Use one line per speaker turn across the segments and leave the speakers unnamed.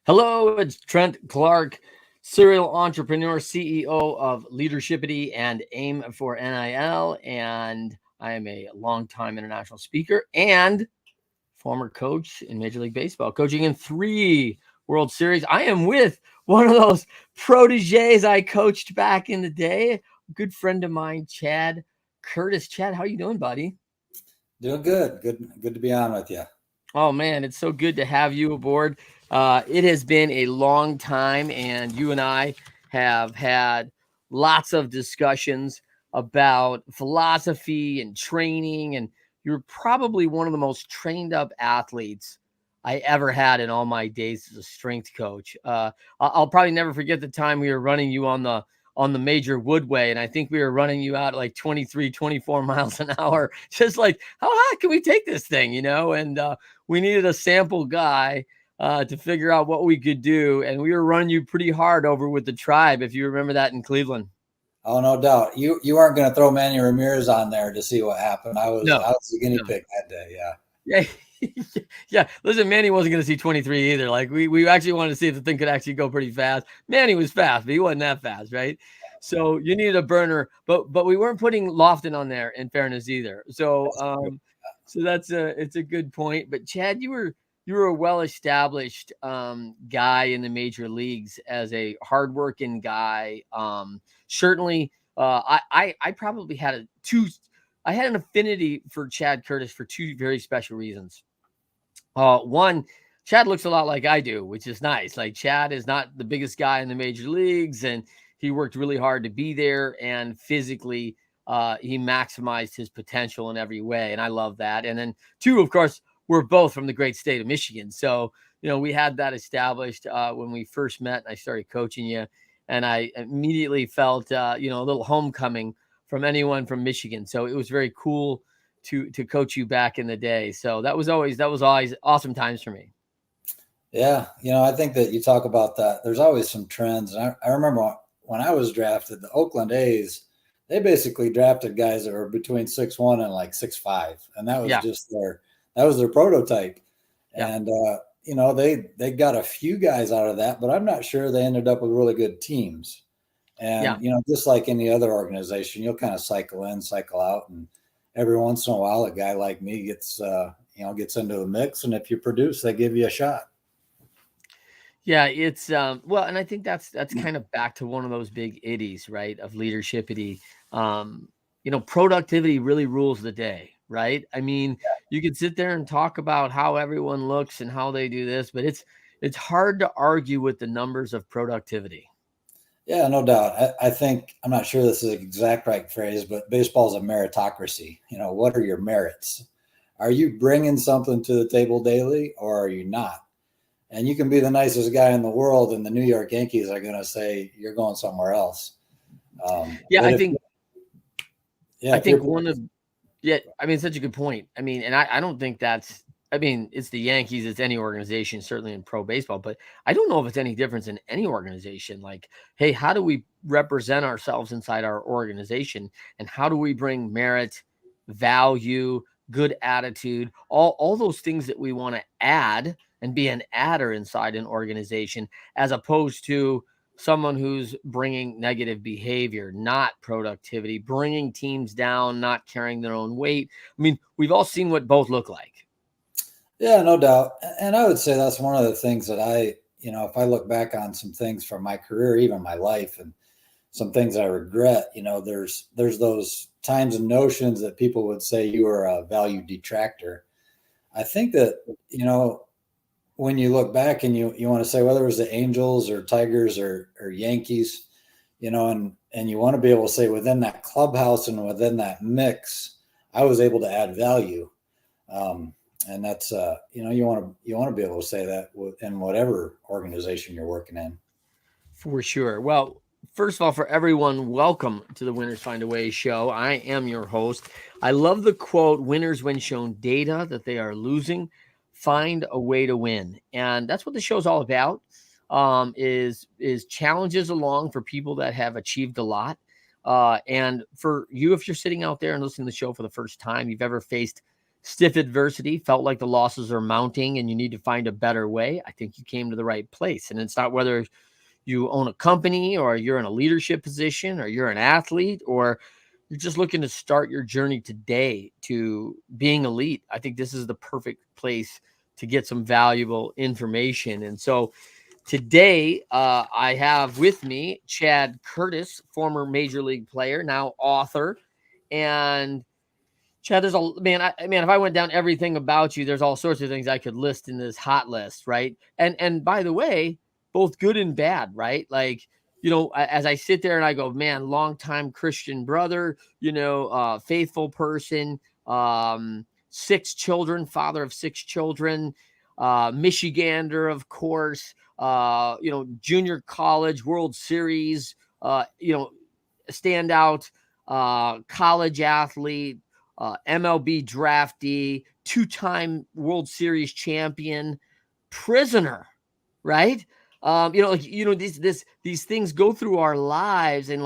Hello, it's Trent Clark, serial entrepreneur, CEO of Leadershipity and Aim for NIL. And I am a longtime international speaker and former coach in Major League Baseball, coaching in 3 World Series. I am with one of those proteges I coached back in the day, a good friend of mine, Chad Curtis. Chad, how you doing, buddy?
Doing good. Good to be on with you.
Oh, man, it's so good to have you aboard. It has been a long time, and you and I have had lots of discussions about philosophy and training, and you're probably one of the most trained up athletes I ever had in all my days as a strength coach. I'll probably never forget the time we were running you on the major woodway, and I think we were running you out like 23, 24 miles an hour, just like, how high can we take this thing, and we needed a sample guy to figure out what we could do. And we were running you pretty hard over with the Tribe, if you remember that, in Cleveland.
Oh, no doubt. You weren't going to throw Manny Ramirez on there to see what happened. I was the guinea pig that day.
Yeah. Yeah. Listen, Manny wasn't going to see 23 either. Like we actually wanted to see if the thing could actually go pretty fast. Manny was fast, but he wasn't that fast, right? So you needed a burner, but we weren't putting Lofton on there, in fairness, either. So that's it's a good point. But Chad, you were a well-established guy in the major leagues as a hardworking guy. Certainly, I probably had I had an affinity for Chad Curtis for 2 very special reasons. One, Chad looks a lot like I do, which is nice. Like, Chad is not the biggest guy in the major leagues, and he worked really hard to be there, and physically he maximized his potential in every way. And I love that. And then 2, of course, we're both from the great state of Michigan. So, we had that established when we first met and I started coaching you. And I immediately felt, a little homecoming from anyone from Michigan. So it was very cool to coach you back in the day. So that was always awesome times for me.
Yeah. I think that you talk about that. There's always some trends. And I remember when I was drafted, the Oakland A's, they basically drafted guys that were between 6'1" and like 6'5", and that was just their prototype. Yeah. And they got a few guys out of that, but I'm not sure they ended up with really good teams. And just like any other organization, you'll kind of cycle in, cycle out, and every once in a while, a guy like me gets into the mix, and if you produce, they give you a shot.
Yeah, it's well, and I think that's kind of back to one of those big iddies, right? Of leadershipity. Productivity really rules the day, right? I mean, you could sit there and talk about how everyone looks and how they do this, but it's hard to argue with the numbers of productivity.
Yeah, no doubt. I think, I'm not sure this is the exact right phrase, but baseball is a meritocracy. What are your merits? Are you bringing something to the table daily, or are you not? And you can be the nicest guy in the world, and the New York Yankees are going to say you're going somewhere else.
I think it's such a good point. I mean, and I don't think it's the Yankees, it's any organization, certainly in pro baseball, but I don't know if it's any difference in any organization. Like, hey, how do we represent ourselves inside our organization? And how do we bring merit, value, good attitude, all those things that we want to add and be an adder inside an organization, as opposed to someone who's bringing negative behavior, not productivity, bringing teams down, not carrying their own weight. I mean, we've all seen what both look like.
Yeah, no doubt. And I would say that's one of the things that if I look back on some things from my career, even my life, and some things I regret, there's those times and notions that people would say you are a value detractor. I think that, when you look back and you want to say whether it was the Angels or Tigers or Yankees, and you want to be able to say within that clubhouse and within that mix, I was able to add value. And that's, you want to be able to say that in whatever organization you're working in.
For sure. Well, first of all, for everyone, welcome to the Winners Find a Way show. I am your host. I love the quote, winners, when shown data that they are losing, find a way to win. And that's what the show's all about, is challenges along for people that have achieved a lot. And for you, if you're sitting out there and listening to the show for the first time, you've ever faced stiff adversity, felt like the losses are mounting and you need to find a better way, I think you came to the right place. And it's not whether you own a company or you're in a leadership position or you're an athlete or you're just looking to start your journey today to being elite. I think this is the perfect place to get some valuable information. And so today, I have with me Chad Curtis, former major league player, now author. And Chad, there's a man. If I went down everything about you, there's all sorts of things I could list in this hot list, right? And by the way, both good and bad, right? Like, as I sit there and I go, man, longtime Christian brother, faithful person, 6 children, father of 6 children, Michigander, of course, junior college, World Series, standout, college athlete, MLB draftee, 2-time World Series champion, prisoner, right? These things go through our lives and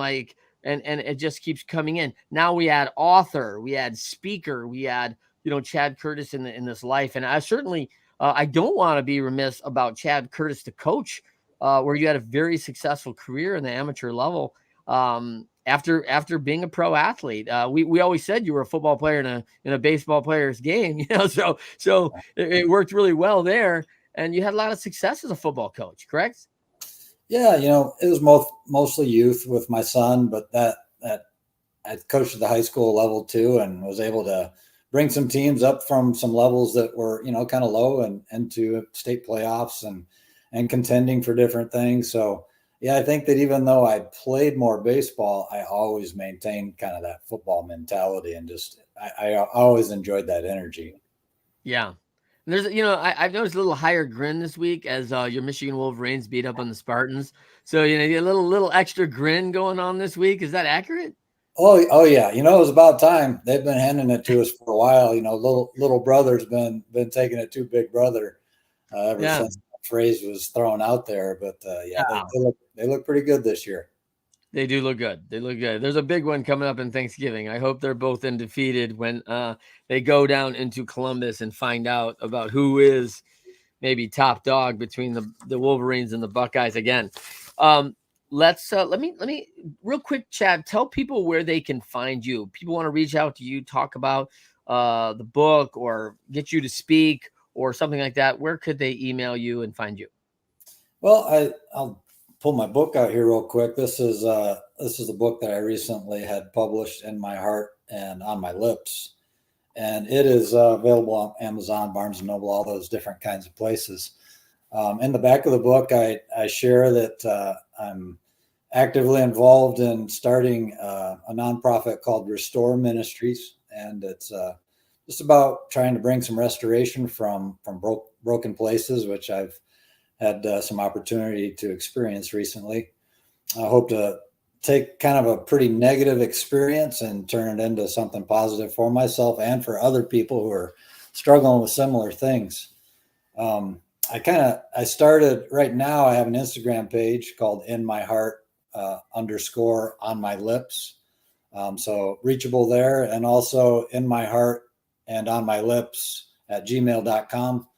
and it just keeps coming in. Now we add author, we add speaker, we add, Chad Curtis in this life. And I certainly, I don't want to be remiss about Chad Curtis, the coach, where you had a very successful career in the amateur level. After being a pro athlete, we always said you were a football player in a baseball player's game, so it worked really well there, and you had a lot of success as a football coach, correct?
Yeah, it was mostly youth with my son, but that I coached at the high school level too, and was able to bring some teams up from some levels that were kind of low and into state playoffs and contending for different things. So yeah, I think that even though I played more baseball, I always maintained kind of that football mentality, and just I always enjoyed that energy.
Yeah. And there's, I've noticed a little higher grin this week as your Michigan Wolverines beat up on the Spartans. So, you get a little extra grin going on this week. Is that accurate?
Oh yeah. It was about time. They've been handing it to us for a while. Little brother's been taking it to Big Brother ever since that phrase was thrown out there. But yeah, they look pretty good this year.
They do look good. They look good. There's a big one coming up in Thanksgiving. I hope they're both undefeated when they go down into Columbus and find out about who is maybe top dog between the Wolverines and the Buckeyes again. Let me real quick, Chad, tell people where they can find you. People want to reach out to you, talk about the book or get you to speak or something like that. Where could they email you and find you?
Well, I'll pull my book out here real quick. This is a book that I recently had published, In My Heart and On My Lips, and it is available on Amazon, Barnes and Noble, all those different kinds of places. In the back of the book, I share that I'm actively involved in starting a nonprofit called Restore Ministries, and it's just about trying to bring some restoration from broken places, which I've had some opportunity to experience recently. I hope to take kind of a pretty negative experience and turn it into something positive for myself and for other people who are struggling with similar things. I started right now. I have an Instagram page called In My Heart _ On My Lips. So reachable there, and also In My Heart and On My Lips at gmail.com.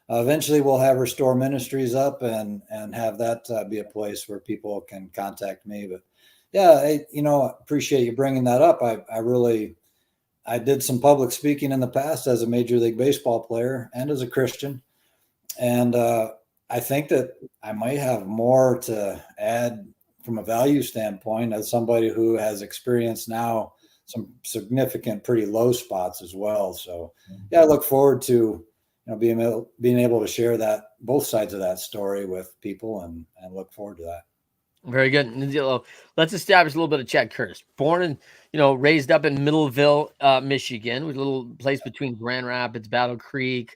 Eventually we'll have Restore Ministries up and have that be a place where people can contact me. But yeah, I appreciate you bringing that up. I did some public speaking in the past as a Major League Baseball player and as a Christian. And I think that I might have more to add from a value standpoint as somebody who has experienced now some significant, pretty low spots as well. So yeah, I look forward to being able to share that, both sides of that story with people, and look forward to that.
Very good. Let's establish a little bit of Chad Curtis. Born and raised up in Middleville, Michigan, with a little place between Grand Rapids, Battle Creek,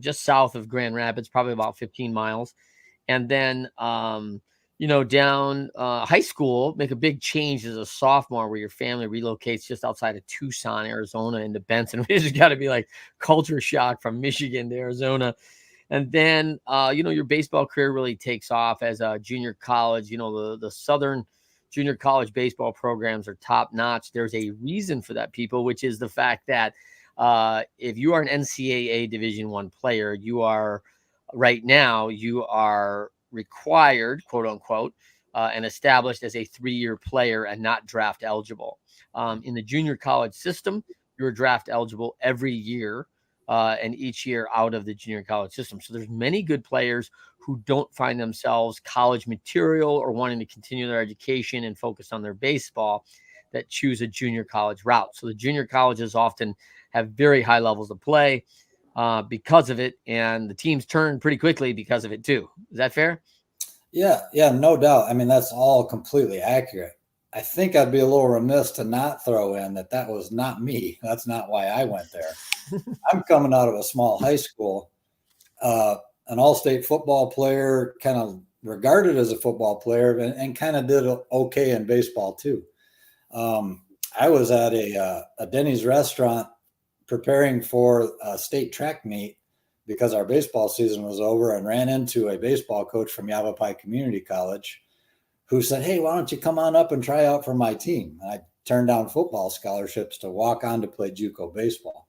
just south of Grand Rapids, probably about 15 miles. And then down high school, make a big change as a sophomore where your family relocates just outside of Tucson, Arizona, into Benson, which has got to be like culture shock from Michigan to Arizona. And then, your baseball career really takes off as a junior college. The Southern junior college baseball programs are top notch. There's a reason for that, people, which is the fact that if you are an NCAA Division I player, you are required, quote unquote, and established as a 3-year player and not draft eligible. In the junior college system, you're draft eligible every year, and each year out of the junior college system. So there's many good players who don't find themselves college material or wanting to continue their education and focus on their baseball that choose a junior college route. So the junior colleges often have very high levels of play because of it, and the teams turn pretty quickly because of it too. Is that fair?
Yeah, no doubt. I mean, that's all completely accurate. I think I'd be a little remiss to not throw in that was not me. That's not why I went there. I'm coming out of a small high school, an all-state football player, kind of regarded as a football player, and kind of did okay in baseball too. I was at a Denny's restaurant preparing for a state track meet because our baseball season was over, and ran into a baseball coach from Yavapai Community College who said, "Hey, why don't you come on up and try out for my team?" And I turned down football scholarships to walk on to play JUCO baseball.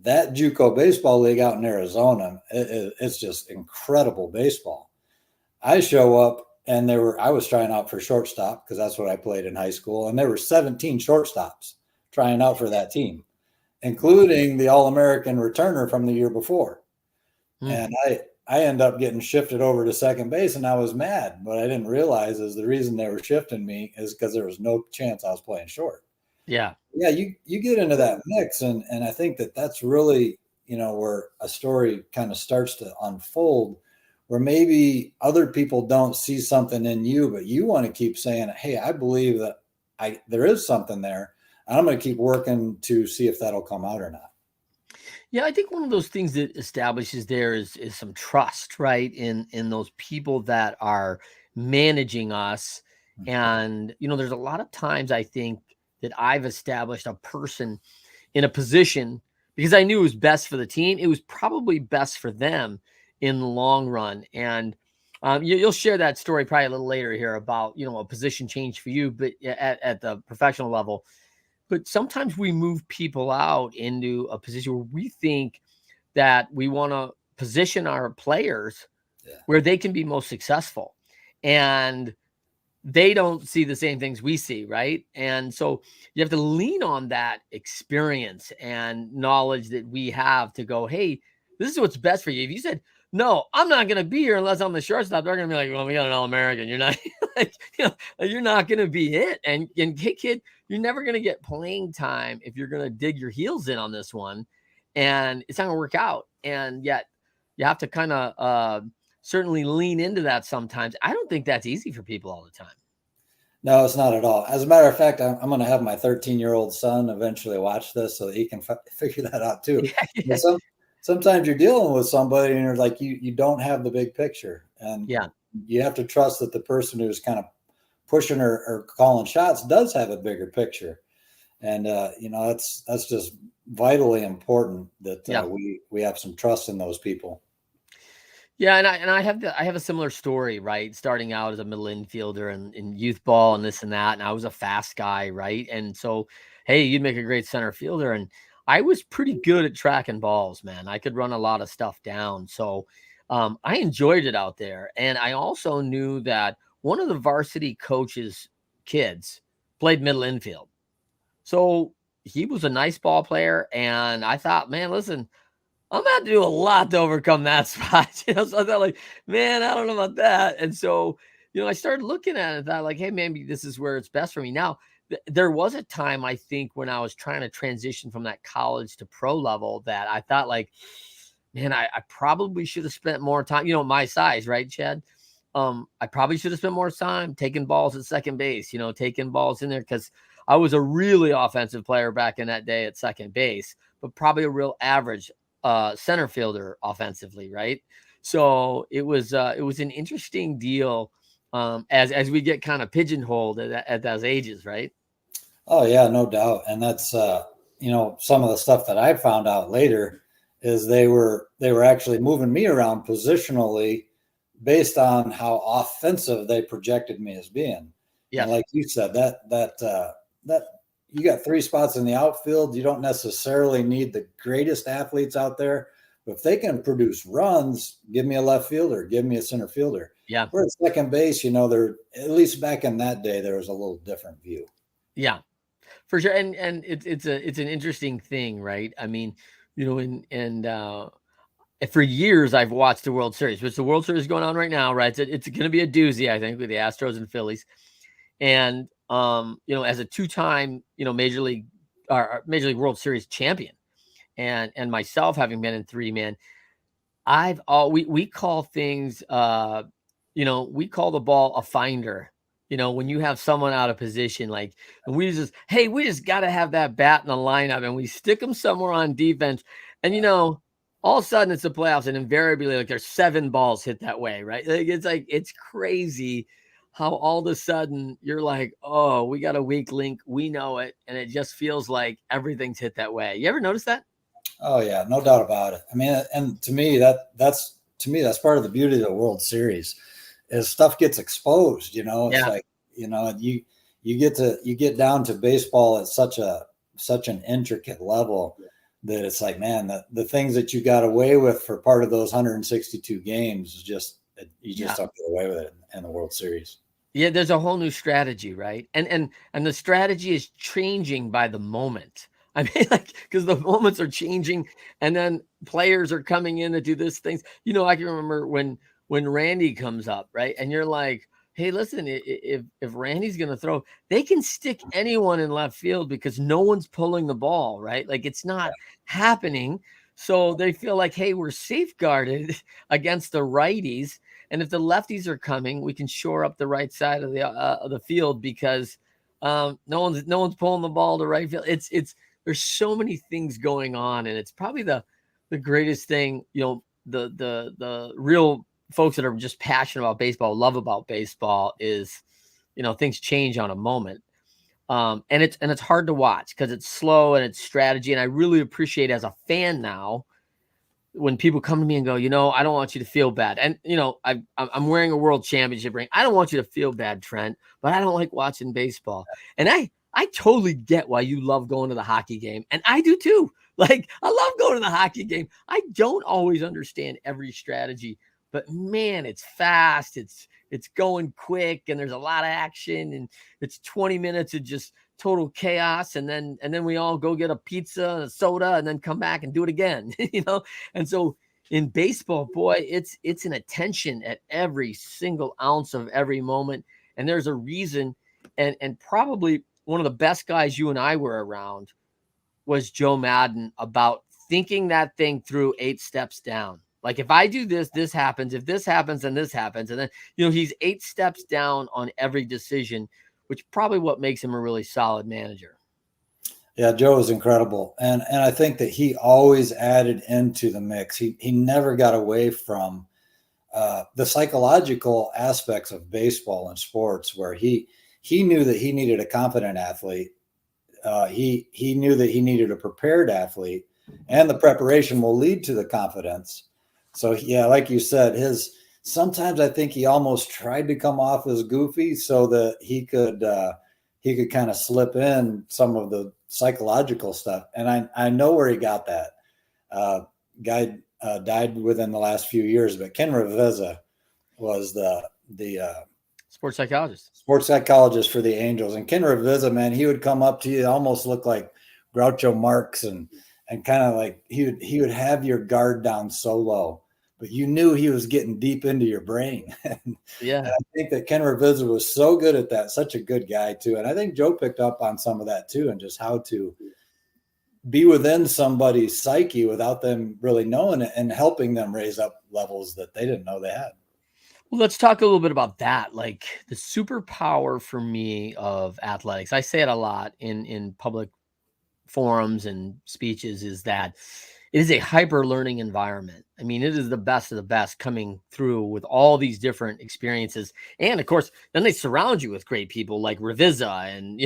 That JUCO baseball league out in Arizona, it's just incredible baseball. I show up, and I was trying out for shortstop because that's what I played in high school. And there were 17 shortstops trying out for that team, including the All-American returner from the year before. And I end up getting shifted over to second base, and I was mad. But I didn't realize is the reason they were shifting me is because there was no chance I was playing short.
Yeah.
Yeah, you get into that mix, and I think that's really, where a story kind of starts to unfold, where maybe other people don't see something in you, but you want to keep saying, "Hey, I believe that there is something there, and I'm going to keep working to see if that'll come out or not."
Yeah, I think one of those things that establishes there is some trust, right? In those people that are managing us. And, there's a lot of times I think that I've established a person in a position because I knew it was best for the team. It was probably best for them in the long run. And you'll share that story probably a little later here about, a position change for you, but at the professional level. But sometimes we move people out into a position where we think that we want to position our players where they can be most successful. And they don't see the same things we see, right? And so you have to lean on that experience and knowledge that we have to go, hey, this is what's best for you. If you said, no, I'm not going to be here unless I'm the shortstop, they're going to be like, well, we got an All-American. You're not like, you're not going to be it. And hey, kid, you're never going to get playing time if you're going to dig your heels in on this one. And it's not going to work out. And yet you have to kind of certainly lean into that sometimes. I don't think that's easy for people all the time.
No, it's not at all. As a matter of fact, I'm going to have my 13-year-old son eventually watch this so that he can figure that out too. Yeah. Sometimes you're dealing with somebody and you're like, you don't have the big picture, and you have to trust that the person who's kind of pushing or calling shots does have a bigger picture. And that's just vitally important that we have some trust in those people.
Yeah, and I have a similar story, right? Starting out as a middle infielder and in youth ball and this and that, and I was a fast guy, right? And so, hey, you'd make a great center fielder, and I was pretty good at tracking balls, man. I could run a lot of stuff down, so I enjoyed it out there. And I also knew that one of the varsity coach's kids played middle infield, so he was a nice ball player, and I thought, man, listen, I'm going to do a lot to overcome that spot. So I thought like, man, I don't know about that. And so, I started looking at it and thought like, hey, maybe this is where it's best for me. Now, there was a time, I think, when I was trying to transition from that college to pro level that I thought like, man, I probably should have spent more time, my size, right, Chad? I probably should have spent more time taking balls at second base, taking balls in there because I was a really offensive player back in that day at second base, but probably a real average center fielder offensively, right? So it was an interesting deal as we get kind of pigeonholed at those ages, right?
Oh yeah, no doubt. And that's some of the stuff that I found out later is they were actually moving me around positionally based on how offensive they projected me as being. Yeah, like you said, that you got 3 spots in the outfield. You don't necessarily need the greatest athletes out there, but if they can produce runs, give me a left fielder, give me a center fielder.
Yeah.
We're at second base, they're, at least back in that day, there was a little different view.
Yeah, for sure. And it's an interesting thing, right? I mean, for years I've watched the World Series, which the World Series is going on right now, right? It's going to be a doozy, I think, with the Astros and Phillies. And as a two-time, Major League World Series champion, and myself having been in 3, man, we call things, we call the ball a finder. When you have someone out of position, like, and we just got to have that bat in the lineup, and we stick them somewhere on defense, and all of a sudden it's the playoffs, and invariably, like, there's 7 balls hit that way, right? It's crazy how all of a sudden you're like, oh, we got a weak link, we know it, and it just feels like everything's hit that way. You ever notice that?
Oh yeah, no doubt about it. I mean, and to me, that's part of the beauty of the World Series, is stuff gets exposed. It's like, you get down to baseball at such an intricate level that it's like, man, the things that you got away with for part of those 162 games is just, you just don't get away with it in the World Series.
Yeah, there's a whole new strategy, right? And the strategy is changing by the moment. I mean, like, because the moments are changing, and then players are coming in to do this things. I can remember when Randy comes up, right? And you're like, hey, listen, if Randy's going to throw, they can stick anyone in left field because no one's pulling the ball, right? Like, it's not happening. So they feel like, hey, we're safeguarded against the righties. And if the lefties are coming, we can shore up the right side of the field because no one's pulling the ball to right field. There's so many things going on, and it's probably the greatest thing. The real folks that are just passionate about baseball, love about baseball, is things change on a moment, and it's hard to watch because it's slow and it's strategy. And I really appreciate, as a fan now, when people come to me and go, I don't want you to feel bad. And, I'm wearing a world championship ring. I don't want you to feel bad, Trent, but I don't like watching baseball. And I totally get why you love going to the hockey game. And I do too. Like, I love going to the hockey game. I don't always understand every strategy, but man, it's fast. It's going quick, and there's a lot of action, and it's 20 minutes of just total chaos. And then we all go get a pizza and a soda and then come back and do it again, And so in baseball, boy, it's an attention at every single ounce of every moment. And there's a reason. And probably one of the best guys you and I were around was Joe Madden, about thinking that thing through 8 steps down. Like, if I do this, this happens. If this happens, then this happens. And then, he's 8 steps down on every decision, which probably what makes him a really solid manager.
Yeah, Joe is incredible. And I think that he always added into the mix. He never got away from the psychological aspects of baseball and sports, where he knew that he needed a confident athlete. He knew that he needed a prepared athlete, and the preparation will lead to the confidence. So yeah, like you said, sometimes I think he almost tried to come off as goofy so that he could kind of slip in some of the psychological stuff. And I know where he got that. Guy died within the last few years, but Ken Reveza was the
sports psychologist
for the Angels. And Ken Reveza, man, he would come up to you, almost look like Groucho Marx, and kind of like he would have your guard down so low, but you knew he was getting deep into your brain.
Yeah.
And I think that Ken Reveza was so good at that, such a good guy too. And I think Joe picked up on some of that too, and just how to be within somebody's psyche without them really knowing it, and helping them raise up levels that they didn't know they had.
Well, let's talk a little bit about that. Like, the superpower for me of athletics, I say it a lot in public forums and speeches, is that it is a hyper learning environment. I mean, it is the best of the best coming through with all these different experiences. And of course, then they surround you with great people like Revisa and,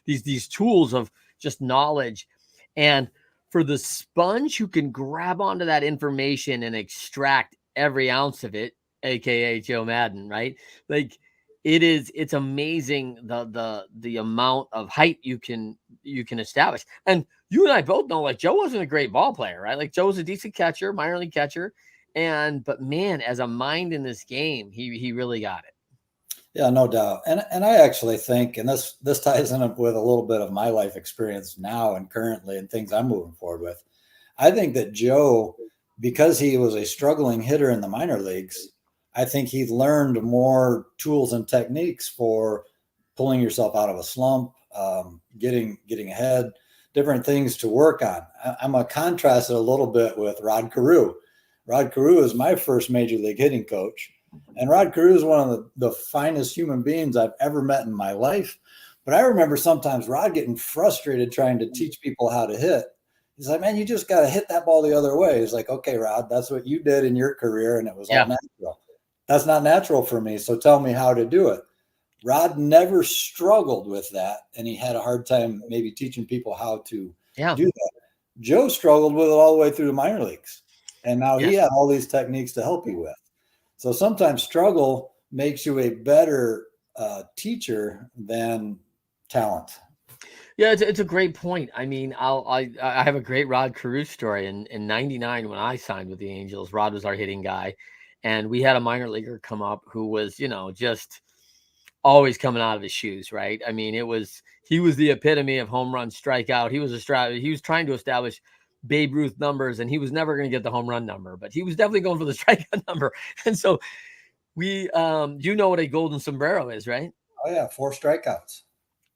these tools of just knowledge. And for the sponge who can grab onto that information and extract every ounce of it, AKA Joe Madden, right? Like, it's amazing the amount of height you can establish. And you and I both know, like, Joe wasn't a great ball player, right? Like, Joe was a decent catcher, minor league catcher, but man, as a mind in this game, he really got it.
Yeah, no doubt. And I actually think, and this ties in with a little bit of my life experience now and currently and things I'm moving forward with. I think that Joe, because he was a struggling hitter in the minor leagues, I think he learned more tools and techniques for pulling yourself out of a slump, getting ahead, different things to work on. I'm going to contrast it a little bit with Rod Carew. Rod Carew is my first major league hitting coach. And Rod Carew is one of the finest human beings I've ever met in my life. But I remember sometimes Rod getting frustrated trying to teach people how to hit. He's like, man, you just got to hit that ball the other way. He's like, okay, Rod, that's what you did in your career, and it was all natural. That's not natural for me, so tell me how to do it. Rod never struggled with that, and he had a hard time maybe teaching people how to do that. Joe struggled with it all the way through the minor leagues, and now he had all these techniques to help you with. So sometimes struggle makes you a better teacher than talent.
Yeah, it's a great point. I mean, I have a great Rod Carew story. In '99, when I signed with the Angels, Rod was our hitting guy, and we had a minor leaguer come up who was, just always coming out of his shoes, right? I mean, he was the epitome of home run strikeout. He was trying to establish Babe Ruth numbers, and he was never going to get the home run number, but he was definitely going for the strikeout number. And so you know what a golden sombrero is, right?
Oh yeah, 4 strikeouts.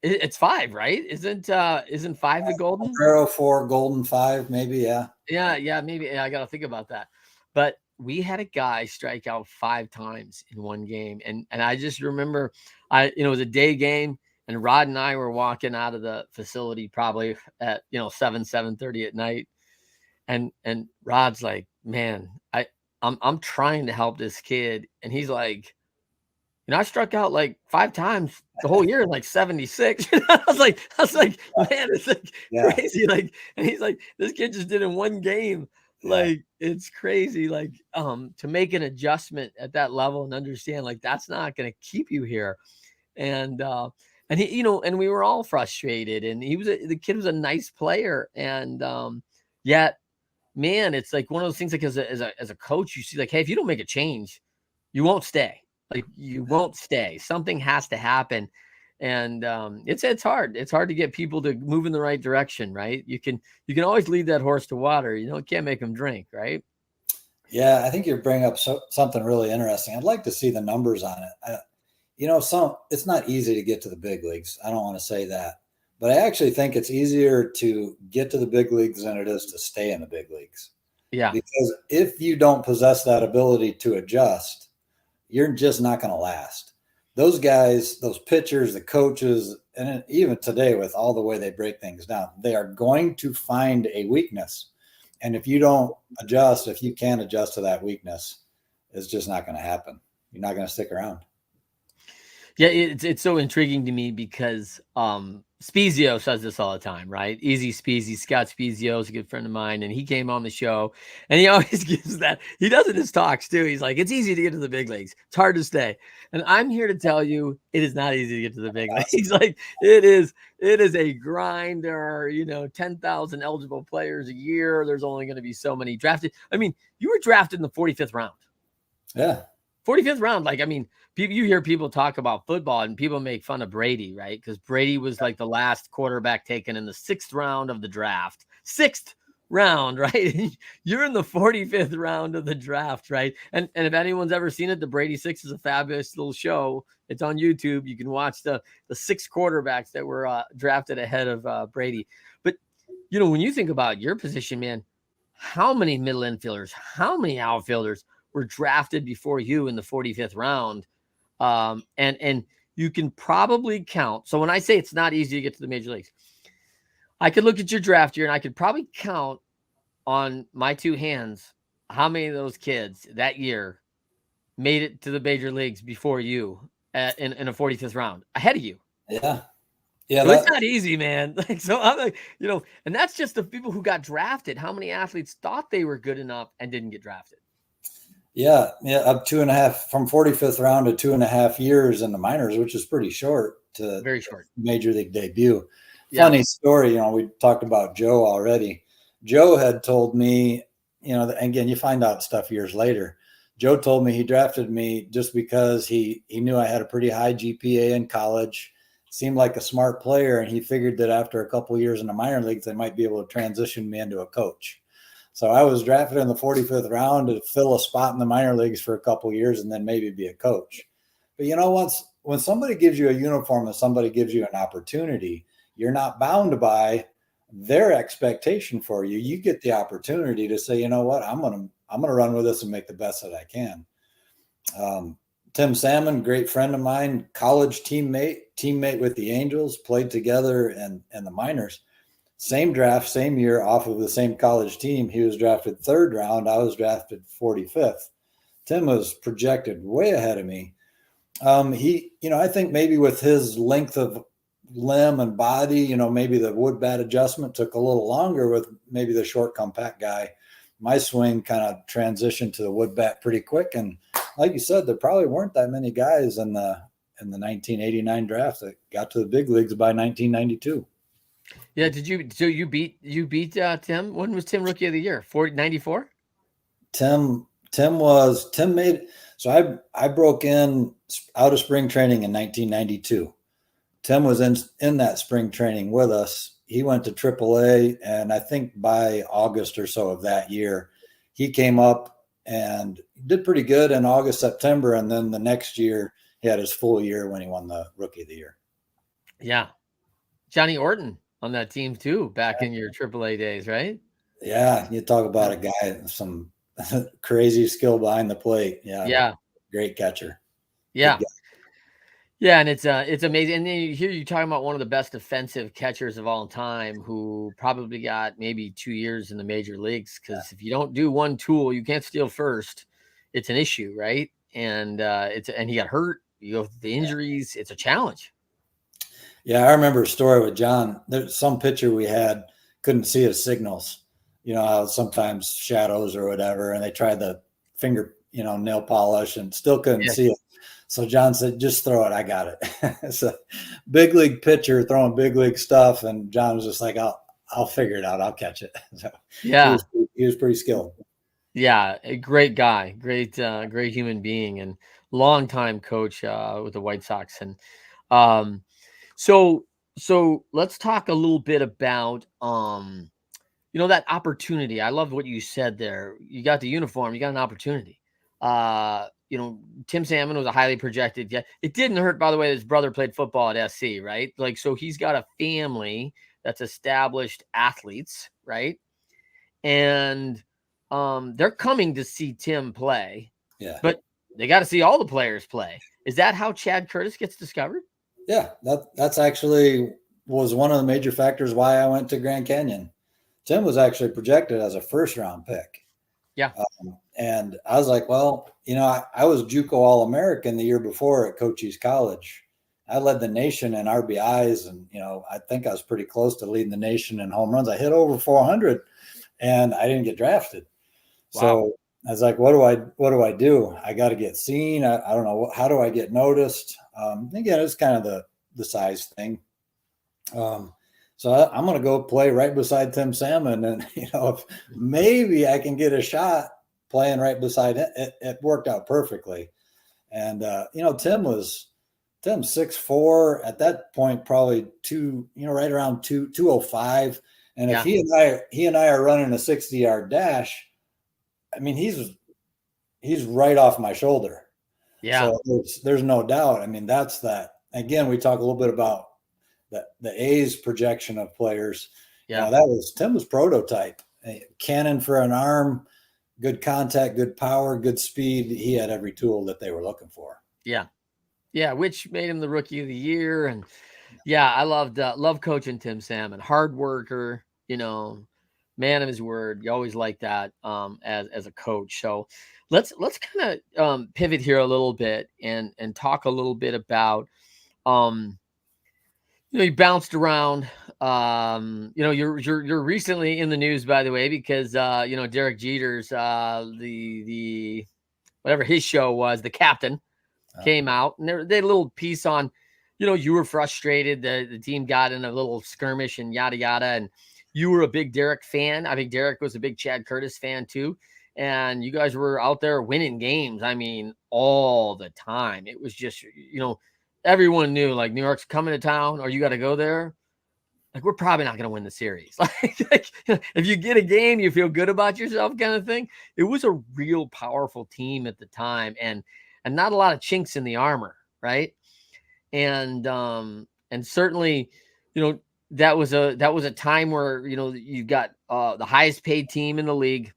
It's 5, right? Isn't 5 the golden?
Sombrero 4, golden 5, maybe. Yeah.
Yeah, maybe. Yeah, I got to think about that. But we had a guy strike out 5 times in one game, and I just remember, it was a day game, and Rod and I were walking out of the facility probably at 7:30 at night, and Rod's like, man, I'm trying to help this kid, and he's like, I struck out like 5 times the whole year in like 76. I was like, man, it's like crazy. Like, and he's like, this kid just did in one game. Like, it's crazy. Like, to make an adjustment at that level and understand, like, that's not going to keep you here. And he, and we were all frustrated, and the kid was a nice player. And, yet, man, it's like one of those things, like, as a coach, you see, like, hey, if you don't make a change, you won't stay. Like, you won't stay. Something has to happen. And it's hard. It's hard to get people to move in the right direction, right? You can always lead that horse to water. You can't make them drink, right?
Yeah, I think you're bringing up something really interesting. I'd like to see the numbers on it. It's not easy to get to the big leagues. I don't want to say that, but I actually think it's easier to get to the big leagues than it is to stay in the big leagues.
Yeah.
Because if you don't possess that ability to adjust, you're just not going to last. Those guys, those pitchers, the coaches, and even today with all the way they break things down, they are going to find a weakness. And if you don't adjust, if you can't adjust to that weakness, it's just not going to happen. You're not going to stick around.
Yeah, it's so intriguing to me because Spezio says this all the time, right? Easy Speezy, Scott Spezio is a good friend of mine, and he came on the show, and he always gives that. He does it in his talks too. He's like, it's easy to get to the big leagues. It's hard to stay. And I'm here to tell you, it is not easy to get to the big leagues. He's like, it is a grind. There are, 10,000 eligible players a year. There's only going to be so many drafted. I mean, you were drafted in the 45th round.
Yeah.
45th round. Like, I mean, you hear people talk about football and people make fun of Brady, right? Because Brady was like the last quarterback taken in the 6th round of the draft. 6th round, right? You're in the 45th round of the draft, right? And if anyone's ever seen it, the Brady 6 is a fabulous little show. It's on YouTube. You can watch the 6 quarterbacks that were drafted ahead of Brady. But, when you think about your position, man, how many middle infielders, how many outfielders were drafted before you in the 45th round? And you can probably count. So when I say it's not easy to get to the major leagues, I could look at your draft year and I could probably count on my 2 hands how many of those kids that year made it to the major leagues before you in a 45th round ahead of you.
Yeah.
So it's not easy, man. Like, so I'm like, and that's just the people who got drafted. How many athletes thought they were good enough and didn't get drafted?
Yeah, up 2.5 from 45th round to 2.5 years in the minors, which is pretty short to
Very short.
major league debut.
Yeah.
Funny story, we talked about Joe already. Joe had told me, again, you find out stuff years later. Joe told me he drafted me just because he knew I had a pretty high GPA in college, seemed like a smart player, and he figured that after a couple of years in the minor leagues, they might be able to transition me into a coach. So I was drafted in the 45th round to fill a spot in the minor leagues for a couple of years and then maybe be a coach. But when somebody gives you a uniform and somebody gives you an opportunity, you're not bound by their expectation for you. You get the opportunity to say, you know what, I'm gonna run with this and make the best that I can. Tim Salmon, great friend of mine, college teammate with the Angels, played together in the minors. Same draft, same year, off of the same college team. He was drafted 3rd round. I was drafted 45th. Tim was projected way ahead of me. I think maybe with his length of limb and body, maybe the wood bat adjustment took a little longer with maybe the short, compact guy. My swing kind of transitioned to the wood bat pretty quick. And like you said, there probably weren't that many guys in the 1989 draft that got to the big leagues by 1992.
Yeah. You beat Tim? When was Tim rookie of the year? 94?
Tim made, so I broke in out of spring training in 1992. Tim was in that spring training with us. He went to AAA, and I think by August or so of that year, he came up and did pretty good in August, September, and then the next year he had his full year when he won the Rookie of the Year.
Yeah. Johnny Orton on that team too, back in your AAA days, right?
Yeah, you talk about a guy with some crazy skill behind the plate. Yeah,
Yeah.
great catcher.
Yeah. Yeah, and it's amazing. And then you hear you talking about one of the best defensive catchers of all time, who probably got maybe 2 years in the major leagues. Because if you don't do one tool, you can't steal first. It's an issue, right? And and he got hurt. You go through the injuries. It's a challenge.
Yeah, I remember a story with John. There's some pitcher we had couldn't see his signals. How sometimes shadows or whatever, and they tried the finger, nail polish and still couldn't see it. So John said, just throw it. I got it. It's a big league pitcher throwing big league stuff. And John was just like, I'll figure it out. I'll catch it. So
Yeah.
he was pretty skilled.
Yeah. A great guy, great human being, and longtime coach with the White Sox. And so let's talk a little bit about that opportunity. I love what you said there. You got the uniform, you got an opportunity. Tim Salmon was a highly projected. Yeah, it didn't hurt, by the way, that his brother played football at SC, right? Like, so he's got a family that's established athletes, right? And they're coming to see Tim play.
Yeah.
But they got to see all the players play. Is that how Chad Curtis gets discovered?
Yeah, that's actually was one of the major factors why I went to Grand Canyon. Tim was actually projected as a 1st-round pick.
Yeah.
And I was like, well, I was JUCO All-American the year before at Cochise College. I led the nation in RBIs, and I think I was pretty close to leading the nation in home runs. I hit over 400, and I didn't get drafted. Wow. So I was like, what do I do? I got to get seen. I don't know. How do I get noticed? Again, it's kind of the size thing. So I'm going to go play right beside Tim Salmon, and if maybe I can get a shot playing right beside it. It worked out perfectly. And Tim's 6'4" at that point, probably right around 205. And if he and I are running a 60-yard dash, I mean, he's right off my shoulder.
Yeah.
So there's no doubt. I mean, that's that. Again, we talk a little bit about the A's projection of players.
Yeah.
Tim was prototype. A cannon for an arm, good contact, good power, good speed. He had every tool that they were looking for.
Yeah. Yeah. Which made him the Rookie of the Year. And yeah, I loved coaching Tim Salmon. Hard worker, man of his word. You always like that as a coach. So let's kind of pivot here a little bit and talk a little bit about you bounced around. You're recently in the news, by the way, because Derek Jeter's the whatever his show was, the captain came out, and they had a little piece on, you were frustrated. The team got in a little skirmish and yada, yada. And you were a big Derek fan. I think Derek was a big Chad Curtis fan too. And you guys were out there winning games. I mean, all the time. It was just, everyone knew, like, New York's coming to town, or you got to go there. Like, we're probably not going to win the series. Like, if you get a game, you feel good about yourself, kind of thing. It was a real powerful team at the time, and not a lot of chinks in the armor, right? And certainly, that was a time where, you got the highest paid team in the league,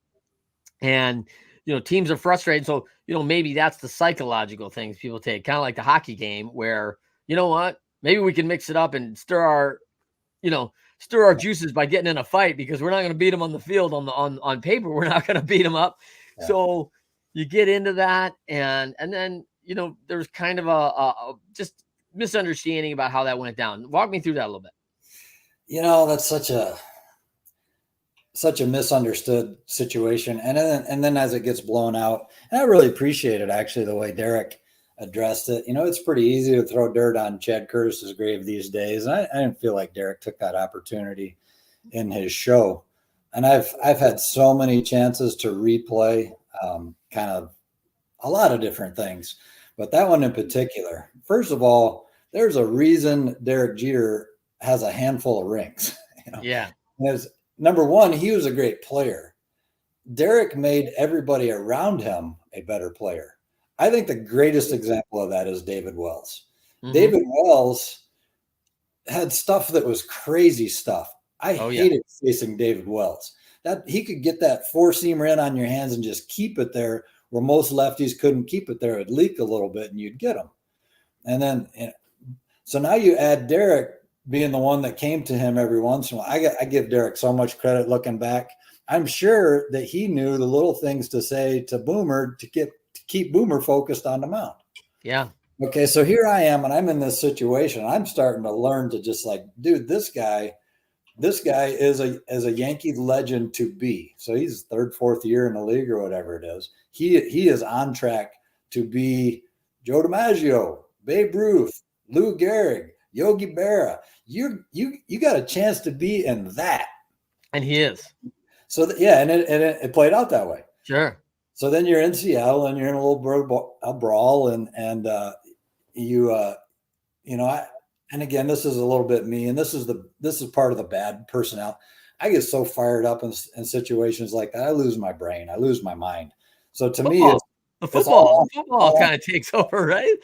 and teams are frustrated. So maybe that's the psychological things people take, kind of like the hockey game, where what, maybe we can mix it up and stir our juices by getting in a fight, because we're not going to beat them on the field. On paper, we're not going to beat them up. Yeah. So you get into that, and then there's kind of a just misunderstanding about how that went down. Walk me through that a little bit.
That's such a misunderstood situation, and then as it gets blown out, and I really appreciate it, actually, the way Derek addressed it. It's pretty easy to throw dirt on Chad Curtis's grave these days. And I didn't feel like Derek took that opportunity in his show. And I've had so many chances to replay kind of a lot of different things, but that one in particular. First of all, there's a reason Derek Jeter has a handful of rings.
Yeah.
Because number one, he was a great player. Derek made everybody around him a better player. I think the greatest example of that is David Wells. Mm-hmm. David Wells had stuff that was crazy stuff. I hated facing David Wells. That he could get that four-seamer in on your hands and just keep it there, where most lefties couldn't keep it there. It'd leak a little bit and you'd get them. And then, so now you add Derek being the one that came to him every once in a while. I give Derek so much credit looking back. I'm sure that he knew the little things to say to Boomer to keep Boomer focused on the mound.
Yeah.
Okay, so here I am, and I'm in this situation. I'm starting to learn to just like, dude, this guy is a Yankee legend to be. So he's third, fourth year in the league or whatever it is. He is on track to be Joe DiMaggio, Babe Ruth, Lou Gehrig, Yogi Berra. You got a chance to be in that.
And he is.
So and it played out that way.
Sure.
So then you're in Seattle and you're in a little brawl, and and again, this is a little bit me, and this is part of the bad personality. I get so fired up in situations like that, I lose my brain, I lose my mind. So to me,
the football kind of takes over, right?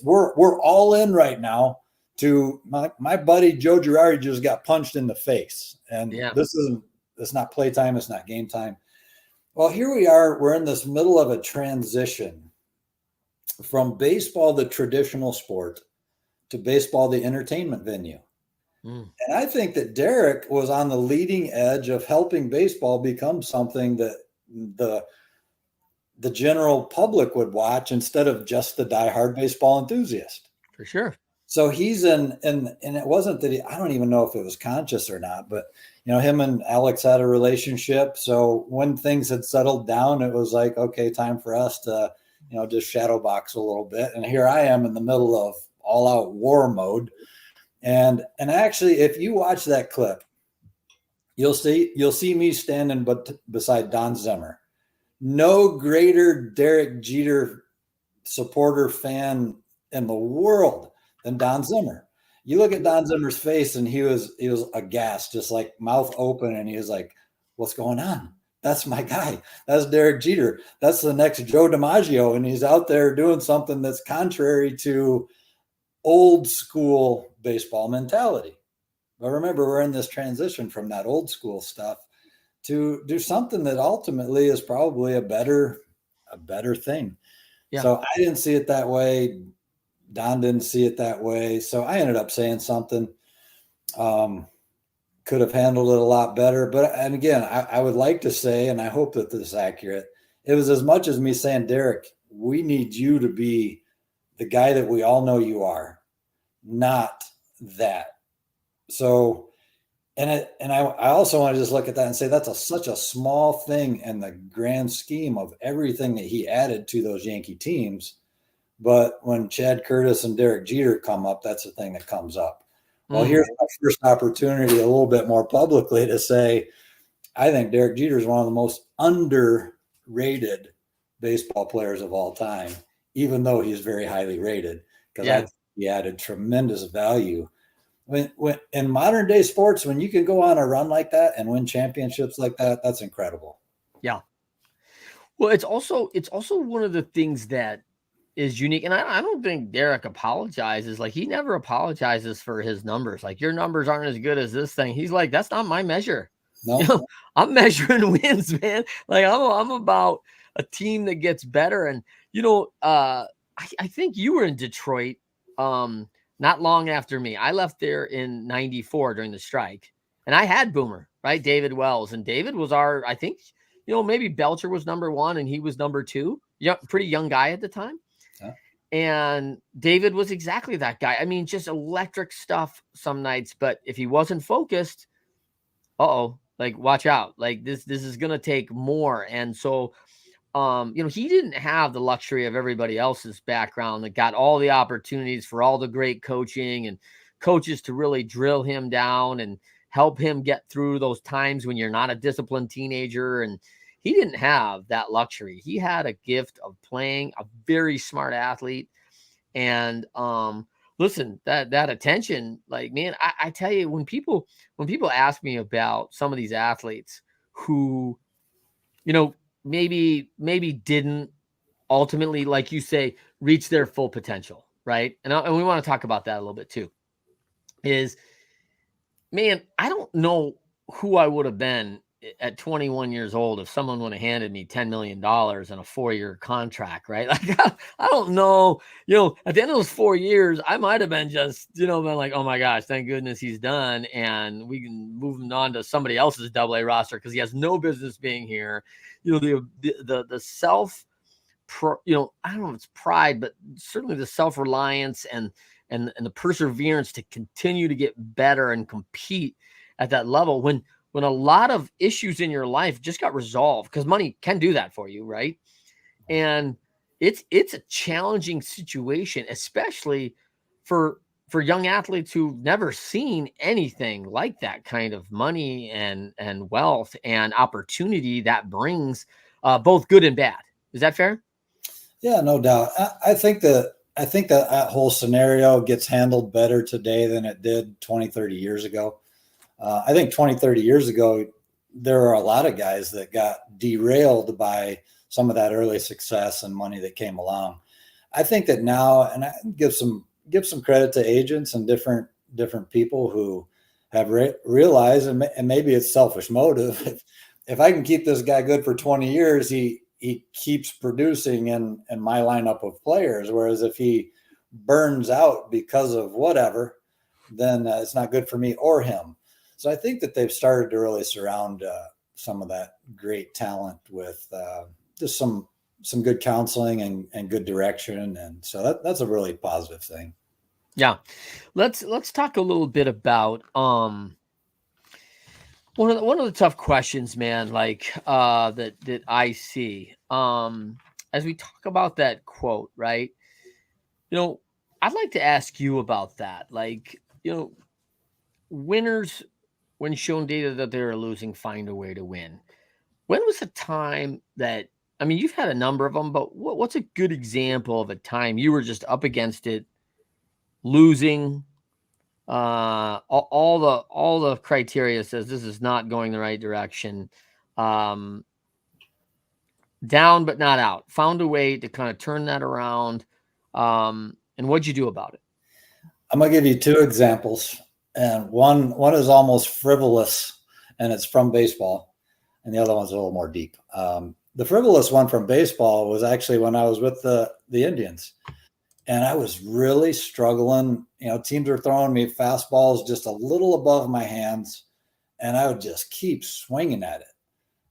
We're all in right now. To my buddy Joe Girardi just got punched in the face, and it's not playtime, it's not game time. Well, here we are. We're in this middle of a transition from baseball, the traditional sport, to baseball, the entertainment venue. And I think that Derek was on the leading edge of helping baseball become something that the general public would watch instead of just the diehard baseball enthusiast.
For sure.
So he's and it wasn't that I don't even know if it was conscious or not, but him and Alex had a relationship. So when things had settled down, it was like, okay, time for us to, just shadow box a little bit. And here I am in the middle of all out war mode. And actually, if you watch that clip, you'll see me standing beside Don Zimmer. No greater Derek Jeter supporter fan in the world than Don Zimmer. You look at Don Zimmer's face, and he was aghast, just like mouth open, and he was like, "What's going on? That's my guy. That's Derek Jeter. That's the next Joe DiMaggio, and he's out there doing something that's contrary to old school baseball mentality." But remember, we're in this transition from that old school stuff to do something that ultimately is probably a better thing. Yeah. So I didn't see it that way. Don didn't see it that way. So I ended up saying something. Could have handled it a lot better. And again, I would like to say, and I hope that this is accurate, it was as much as me saying, Derek, we need you to be the guy that we all know you are, not that. So I also want to just look at that and say that's such a small thing in the grand scheme of everything that he added to those Yankee teams. But when Chad Curtis and Derek Jeter come up, that's the thing that comes up. Well, here's my first opportunity a little bit more publicly to say, I think Derek Jeter is one of the most underrated baseball players of all time, even though he's very highly rated, because I think he added tremendous value. When in modern day sports, when you can go on a run like that and win championships like that, that's incredible.
Yeah. Well, it's also one of the things that is unique, and I don't think Derek apologizes. Like, he never apologizes for his numbers. Like, your numbers aren't as good as this thing. He's like, that's not my measure.
No,
You know, I'm measuring wins, man. Like, I'm about a team that gets better. And I think you were in Detroit not long after me. I left there in '94 during the strike, and I had Boomer, right? David Wells, and David was I think, maybe Belcher was number one and he was number two. Yeah, pretty young guy at the time.
yeah.
And David was exactly that guy. I mean, just electric stuff some nights, but if he wasn't focused, like, watch out. Like, this is going to take more. And so, he didn't have the luxury of everybody else's background that got all the opportunities for all the great coaching and coaches to really drill him down and help him get through those times when you're not a disciplined teenager. And he didn't have that luxury. He had a gift of playing, a very smart athlete. And listen, that attention, like, man, I tell you, when people ask me about some of these athletes who, maybe didn't ultimately, like you say, reach their full potential, right? And we want to talk about that a little bit too. Is, man, I don't know who I would have been at 21 years old if someone would have handed me $10 million and a 4-year contract, right? Like, I don't know, at the end of those 4 years, I might have been just, been like, oh my gosh, thank goodness he's done. And we can move him on to somebody else's AA roster because he has no business being here. The self, I don't know if it's pride, but certainly the self-reliance and the perseverance to continue to get better and compete at that level when a lot of issues in your life just got resolved, because money can do that for you, right? And it's a challenging situation, especially for young athletes who've never seen anything like that kind of money and wealth and opportunity that brings both good and bad. Is that fair?
Yeah, no doubt. I think that whole scenario gets handled better today than it did 20, 30 years ago. I think 20, 30 years ago, there are a lot of guys that got derailed by some of that early success and money that came along. I think that now, and I give some credit to agents and different people who have realized, and maybe it's selfish motive. If I can keep this guy good for 20 years, he keeps producing in my lineup of players. Whereas if he burns out because of whatever, then it's not good for me or him. So I think that they've started to really surround some of that great talent with just some good counseling and good direction. And so that's a really positive thing.
Yeah. Let's talk a little bit about one of the tough questions, man, like that I see as we talk about that quote, right? I'd like to ask you about that. Like, winners, when shown data that they're losing, find a way to win. When was a time that, I mean, you've had a number of them, but what's a good example of a time you were just up against it, losing? All the criteria says this is not going the right direction. Down but not out. Found a way to kind of turn that around. And what'd you do about it?
I'm gonna give you two examples, and one is almost frivolous, and it's from baseball, and the other one's a little more deep. The frivolous one from baseball was actually when I was with the Indians, and I was really struggling. Teams were throwing me fastballs just a little above my hands, and I would just keep swinging at it,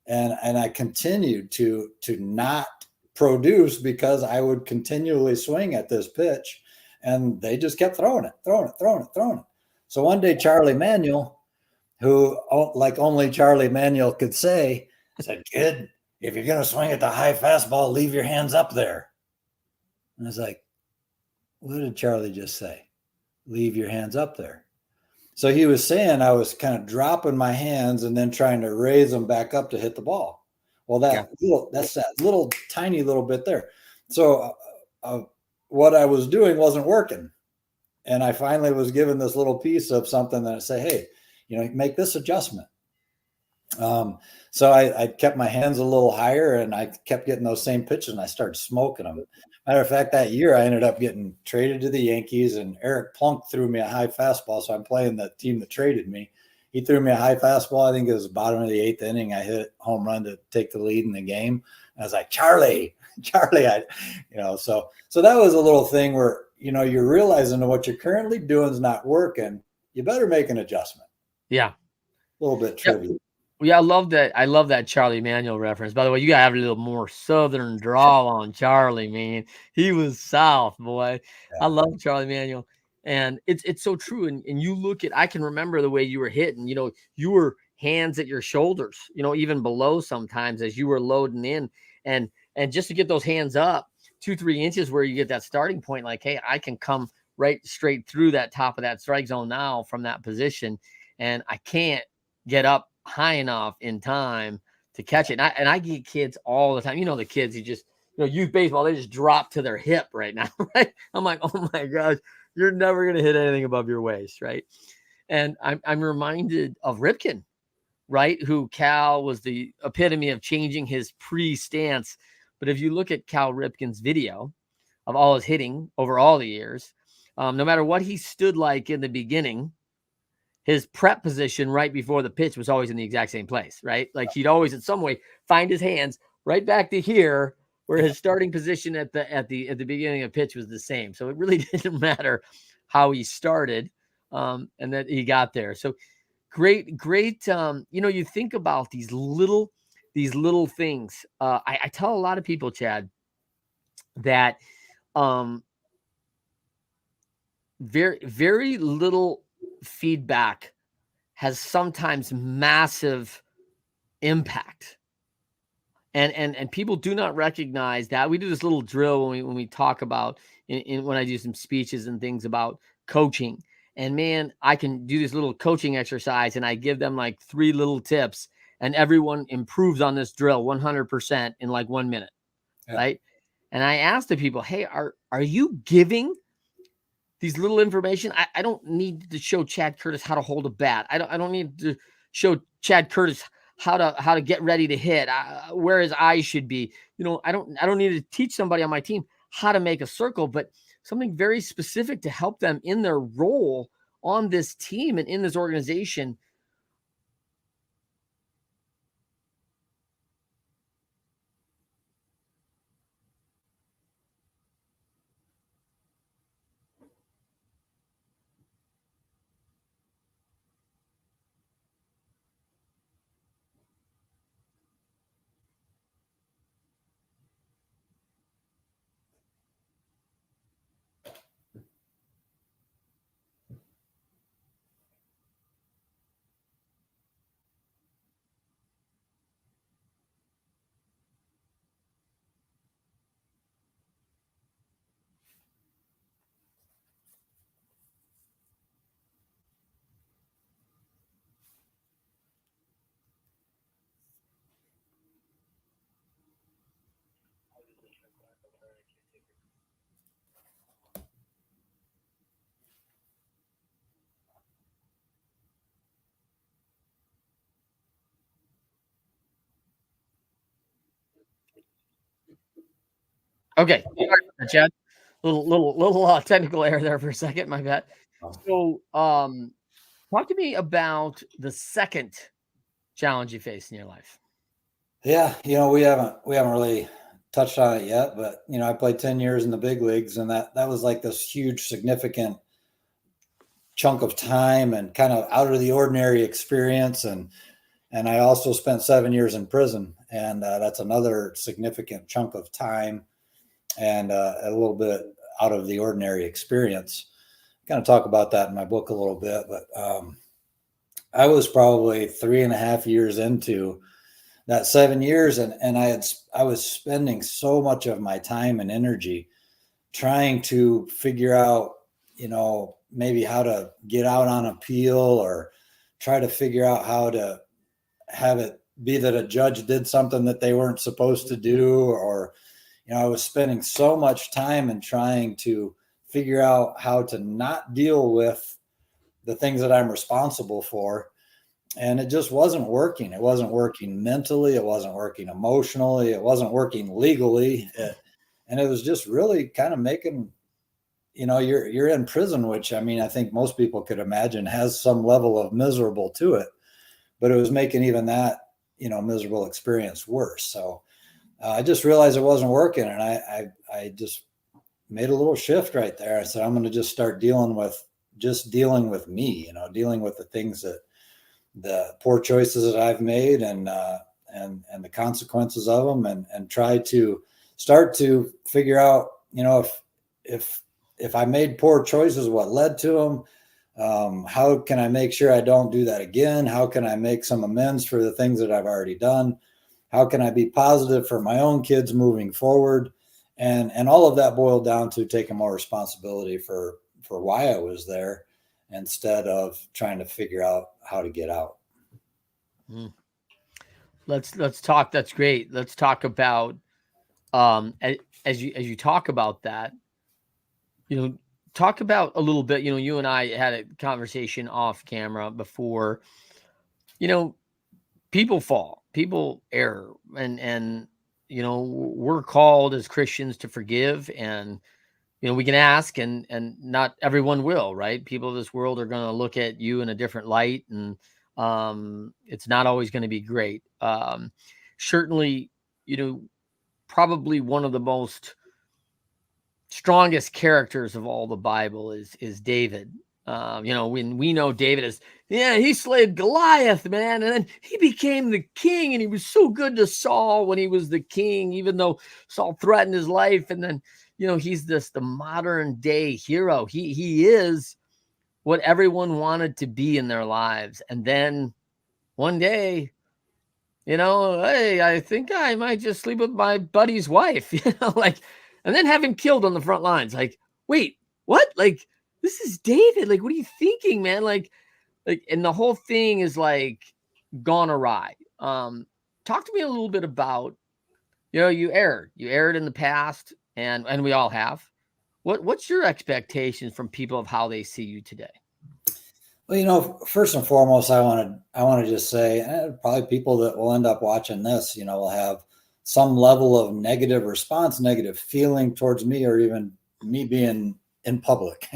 and I continued to not produce because I would continually swing at this pitch, and they just kept throwing it. So one day Charlie Manuel who, like only Charlie Manuel could say, said, "Kid, if you're going to swing at the high fastball, leave your hands up there." And I was like, what did Charlie just say? Leave your hands up there. So he was saying I was kind of dropping my hands and then trying to raise them back up to hit the ball. Well, that's that little tiny little bit there. So what I was doing wasn't working. And I finally was given this little piece of something that I say, hey, make this adjustment. So I kept my hands a little higher and I kept getting those same pitches and I started smoking them. Matter of fact, that year I ended up getting traded to the Yankees and Eric Plunk threw me a high fastball. So I'm playing the team that traded me. He threw me a high fastball. I think it was the bottom of the 8th inning. I hit a home run to take the lead in the game. And I was like, Charlie, so that was a little thing where, you're realizing that what you're currently doing is not working. You better make an adjustment.
Yeah.
A little bit trivial.
Yeah, I love that. I love that Charlie Manuel reference. By the way, you gotta have a little more Southern drawl on Charlie, man. He was South, boy. Yeah. I love Charlie Manuel. And it's so true. And you look at, I can remember the way you were hitting, you were hands at your shoulders, even below sometimes as you were loading in. And just to get those hands up 2-3 inches where you get that starting point, like, hey, I can come right straight through that top of that strike zone now from that position. And I can't get up high enough in time to catch it. And I get kids all the time. The kids who just, youth baseball, they just drop to their hip right now, right? I'm like, oh my gosh, you're never going to hit anything above your waist, right? And I'm reminded of Ripken, right? Who Cal was the epitome of changing his pre-stance. But if you look at Cal Ripken's video of all his hitting over all the years, no matter what he stood like in the beginning, his prep position right before the pitch was always in the exact same place, right? Like he'd always in some way find his hands right back to here where his starting position at the beginning of pitch was the same. So it really didn't matter how he started and that he got there. So great. You think about these little things. I tell a lot of people, Chad, that very, very little feedback has sometimes massive impact. And people do not recognize that. We do this little drill when we talk about when I do some speeches and things about coaching. And man, I can do this little coaching exercise and I give them like 3 little tips and everyone improves on this drill 100% in like 1 minute. Yeah. Right. And I ask the people, hey, are you giving these little information? I don't need to show Chad Curtis how to hold a bat. I don't need to show Chad Curtis how to get ready to hit, where his eyes should be. I don't need to teach somebody on my team how to make a circle, but something very specific to help them in their role on this team and in this organization. Okay, Chad. Little technical error there for a second. My bad. So, talk to me about the second challenge you faced in your life.
Yeah, we haven't really touched on it yet, but I played 10 years in the big leagues, and that was like this huge, significant chunk of time and kind of out of the ordinary experience, and I also spent 7 years in prison, and that's another significant chunk of time and a little bit out of the ordinary experience. I kind of talk about that in my book a little bit, but I was probably 3.5 years into that 7 years, and I was spending so much of my time and energy trying to figure out, maybe how to get out on appeal, or try to figure out how to have it be that a judge did something that they weren't supposed to do, or I was spending so much time in trying to figure out how to not deal with the things that I'm responsible for. And it just wasn't working. It wasn't working mentally. It wasn't working emotionally. It wasn't working legally. And it was just really kind of making, you're in prison, which, I mean, I think most people could imagine has some level of miserable to it, but it was making even that, miserable experience worse. So I just realized it wasn't working. And I just made a little shift right there. I said, I'm going to just start dealing with me, dealing with the things the poor choices that I've made, and the consequences of them, and try to start to figure out, if I made poor choices, what led to them. How can I make sure I don't do that again? How can I make some amends for the things that I've already done? How can I be positive for my own kids moving forward? And all of that boiled down to taking more responsibility for why I was there, instead of trying to figure out how to get out.
Mm. Let's talk. That's great. Let's talk about as you talk about that, talk about a little bit. You and I had a conversation off camera before. People fall, people err, and we're called as Christians to forgive, and we can ask, and not everyone will, right? People of this world are going to look at you in a different light, and it's not always going to be great. Certainly, probably one of the most strongest characters of all the Bible is David. When we know David is, he slayed Goliath, man, and then he became the king, and he was so good to Saul when he was the king, even though Saul threatened his life. And then, he's the modern day hero. He is what everyone wanted to be in their lives. And then one day, hey, I think I might just sleep with my buddy's wife, and then have him killed on the front lines. Like, wait, what? Like, this is David. Like, what are you thinking, man? And the whole thing is gone awry. Talk to me a little bit about, you erred in the past, and we all have. What's your expectations from people of how they see you today?
Well, first and foremost, I want to just say, probably people that will end up watching this, will have some level of negative response, negative feeling towards me, or even me being in public,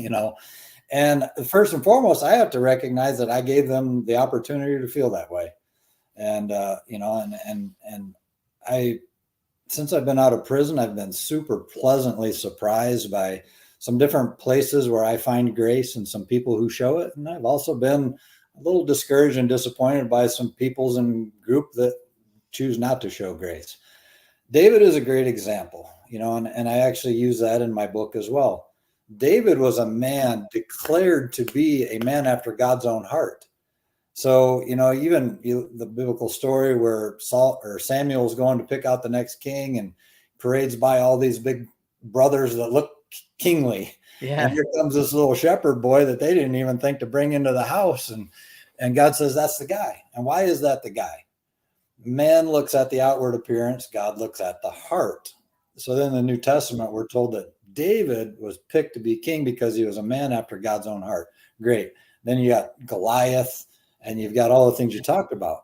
And first and foremost, I have to recognize that I gave them the opportunity to feel that way. And, and I, since I've been out of prison, I've been super pleasantly surprised by some different places where I find grace and some people who show it. And I've also been a little discouraged and disappointed by some peoples and group that choose not to show grace. David is a great example, and I actually use that in my book as well. David was a man declared to be a man after God's own heart. So, even the biblical story where Samuel's going to pick out the next king, and parades by all these big brothers that look kingly.
Yeah.
And here comes this little shepherd boy that they didn't even think to bring into the house. And God says, that's the guy. And why is that the guy? Man looks at the outward appearance. God looks at the heart. So then in the New Testament, we're told that David was picked to be king because he was a man after God's own heart. Great. Then you got Goliath, and you've got all the things you talked about.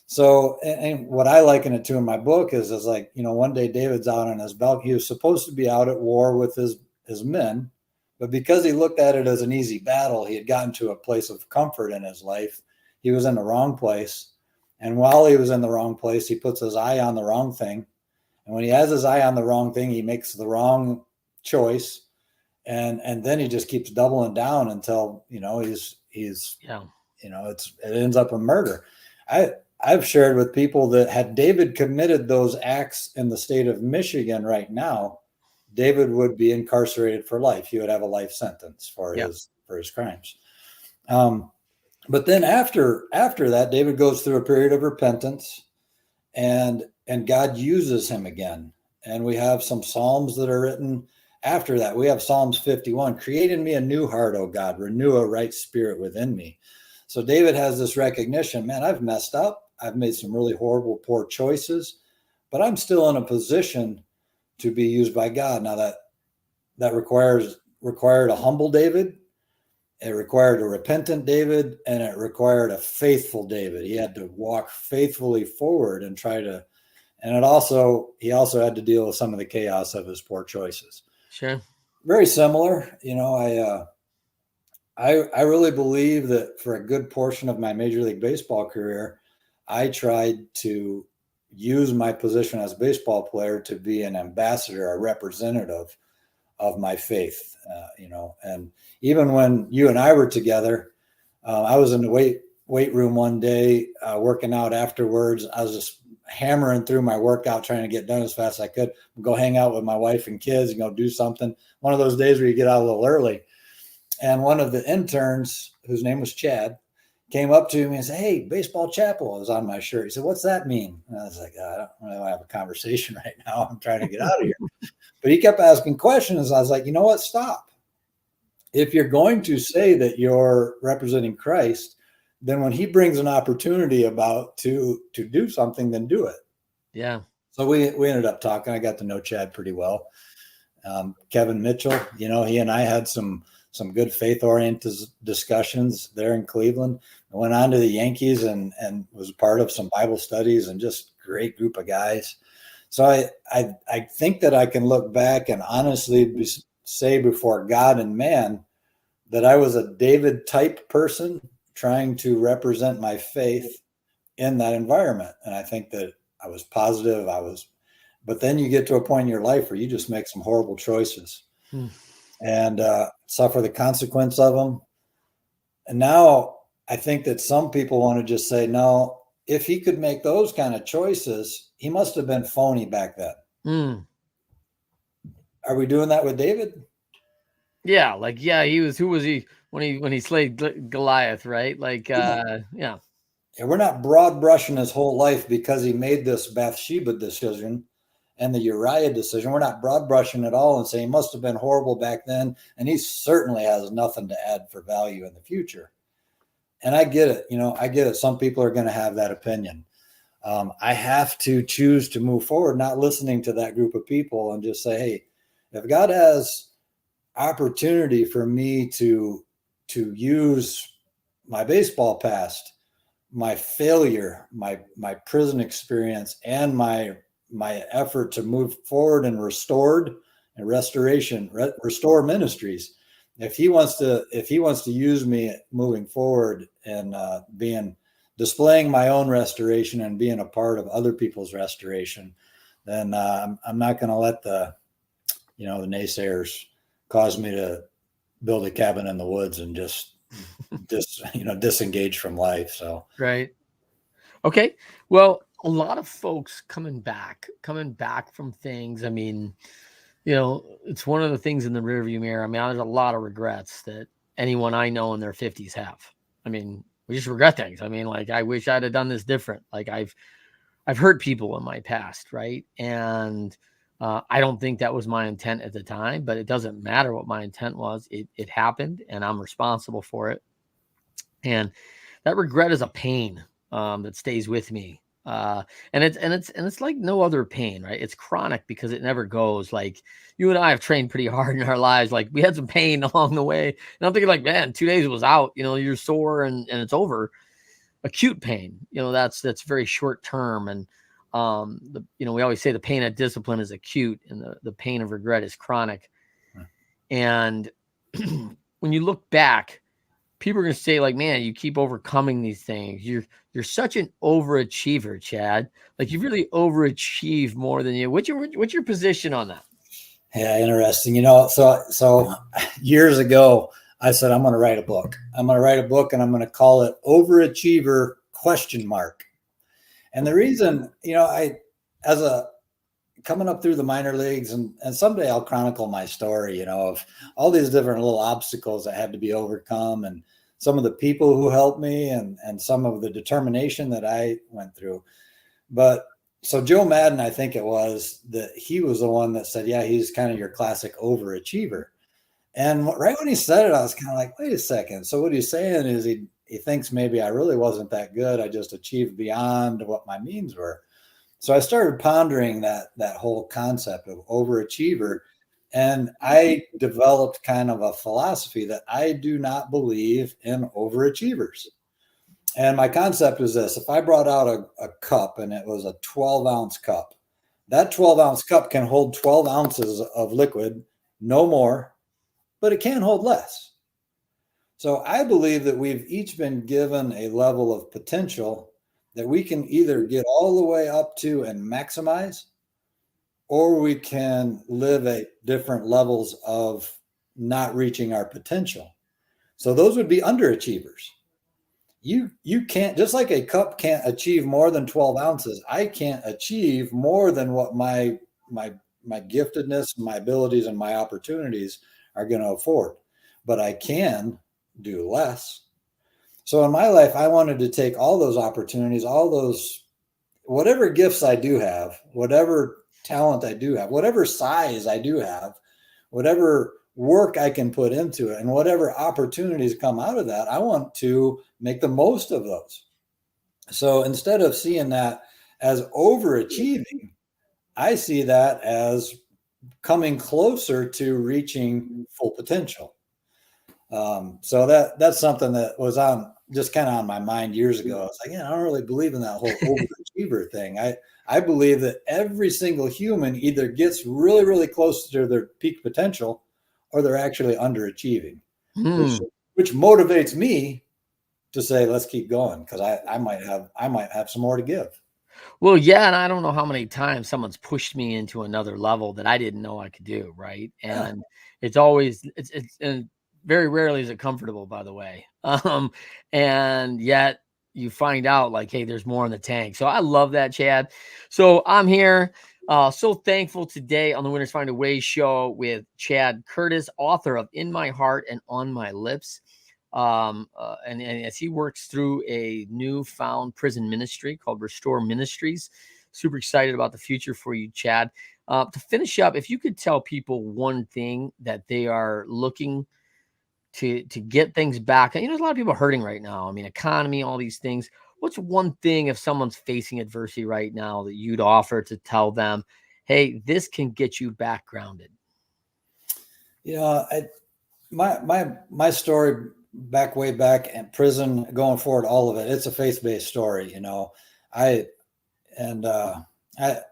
So, and what I liken it to in my book is like, one day David's out on his belt. He was supposed to be out at war with his men, but because he looked at it as an easy battle, he had gotten to a place of comfort in his life. He was in the wrong place. And while he was in the wrong place, he puts his eye on the wrong thing. And when he has his eye on the wrong thing, he makes the wrong choice. And then he just keeps doubling down until, he's it ends up in murder. I've shared with people that had David committed those acts in the state of Michigan right now, David would be incarcerated for life. He would have a life sentence for his crimes. But then after that, David goes through a period of repentance, and God uses him again. And we have some Psalms that are written after that. We have Psalms 51, create in me a new heart, O God, renew a right spirit within me. So David has this recognition, man, I've messed up. I've made some really horrible, poor choices, but I'm still in a position to be used by God. Now that required a humble David. It required a repentant David, and it required a faithful David. He had to walk faithfully forward and and he also had to deal with some of the chaos of his poor choices.
Sure.
Very similar. I really believe that for a good portion of my Major League Baseball career, I tried to use my position as a baseball player to be an ambassador, a representative of my faith, and even when you and I were together, I was in the weight room one day, working out afterwards. I was just hammering through my workout, trying to get done as fast as I could, go hang out with my wife and kids and go do something. One of those days where you get out a little early. And one of the interns, whose name was Chad, came up to me and said, "Hey, Baseball Chapel" was on my shirt. He said, "What's that mean?" And I was like, "I don't really have a conversation right now. I'm trying to get out of here." But he kept asking questions. I was like, you know what? Stop. If you're going to say that you're representing Christ, then when he brings an opportunity about to do something, then do it.
Yeah.
So we ended up talking. I got to know Chad pretty well. Kevin Mitchell, he and I had some good faith-oriented discussions there in Cleveland. I went on to the Yankees and was part of some Bible studies, and just great group of guys. So I think that I can look back and honestly say before God and man that I was a David type person trying to represent my faith in that environment. And I think that I was positive. But then you get to a point in your life where you just make some horrible choices and suffer the consequence of them. And now I think that some people want to just say, no, if he could make those kind of choices, he must have been phony back then. Are we doing that with David?
Yeah, he was. Who was he when he slayed Goliath? Right? Yeah.
We're not broad brushing his whole life because he made this Bathsheba decision and the Uriah decision. We're not broad brushing at all and saying he must have been horrible back then, and he certainly has nothing to add for value in the future. And I get it. I get it. Some people are going to have that opinion. I have to choose to move forward, not listening to that group of people, and just say, hey, if God has opportunity for me to use my baseball past, my failure, my prison experience, and my effort to move forward and restore ministries. If he wants to use me moving forward and displaying my own restoration and being a part of other people's restoration, then I'm not going to let the naysayers cause me to build a cabin in the woods and just disengage from life. So
right. Okay. Well, a lot of folks coming back from things. I mean, it's one of the things in the rearview mirror. I mean, there's a lot of regrets that anyone I know in their 50s have. I mean, we just regret things. I mean, like, I wish I'd have done this different. Like, I've hurt people in my past, right? And I don't think that was my intent at the time, but it doesn't matter what my intent was. It happened, and I'm responsible for it. And that regret is a pain that stays with me. And it's like no other pain, right? It's chronic because it never goes. Like, you and I have trained pretty hard in our lives. Like, we had some pain along the way, and I'm thinking, like, man, 2 days it was out. You're sore and it's over. Acute pain, that's very short term. And we always say the pain of discipline is acute, and the pain of regret is chronic. And when you look back, people are going to say, like, man, you keep overcoming these things. You're such an overachiever, Chad. Like, you really overachieve more than you. What's your position on that?
Yeah, interesting. So years ago, I said, I'm going to write a book. I'm going to write a book, and I'm going to call it Overachiever ? And the reason, coming up through the minor leagues, and someday I'll chronicle my story, of all these different little obstacles that had to be overcome, and some of the people who helped me and some of the determination that I went through. But so Joe Madden, I think it was, that he was the one that said, yeah, he's kind of your classic overachiever. And right when he said it, I was kind of like, wait a second. So what he's saying is he thinks maybe I really wasn't that good. I just achieved beyond what my means were. So I started pondering that whole concept of overachiever. And I developed kind of a philosophy that I do not believe in overachievers. And my concept is this: if I brought out a cup and it was a 12-ounce cup, that 12-ounce cup can hold 12 ounces of liquid, no more, but it can hold less. So I believe that we've each been given a level of potential that we can either get all the way up to and maximize, or we can live at different levels of not reaching our potential. So those would be underachievers. You can't, just like a cup can't achieve more than 12 ounces, I can't achieve more than what my giftedness, my abilities, and my opportunities are going to afford. But I can do less. So in my life, I wanted to take all those opportunities, all those, whatever gifts I do have, whatever talent I do have, whatever size I do have, whatever work I can put into it, and whatever opportunities come out of that, I want to make the most of those. So instead of seeing that as overachieving, I see that as coming closer to reaching full potential. So that's something that was on just kind of on my mind years ago. I was like, I don't really believe in that whole overachiever thing. I believe that every single human either gets really, really close to their peak potential, or they're actually underachieving, which motivates me to say, let's keep going, because I might have some more to give.
Well, yeah, and I don't know how many times someone's pushed me into another level that I didn't know I could do, right? And it's always and very rarely is it comfortable, by the way. And yet you find out like, hey, there's more in the tank. So I love that, Chad. So I'm here. So thankful today on the Winners Find a Way show with Chad Curtis, author of In My Heart and On My Lips. And as he works through a newfound prison ministry called Restore Ministries. Super excited about the future for you, Chad. To finish up, if you could tell people one thing that they are looking to get things back. There's a lot of people hurting right now. I mean, economy, all these things. What's one thing, if someone's facing adversity right now, that you'd offer to tell them, hey, this can get you back grounded?
My story way back in prison, going forward, all of it, it's a faith-based story. I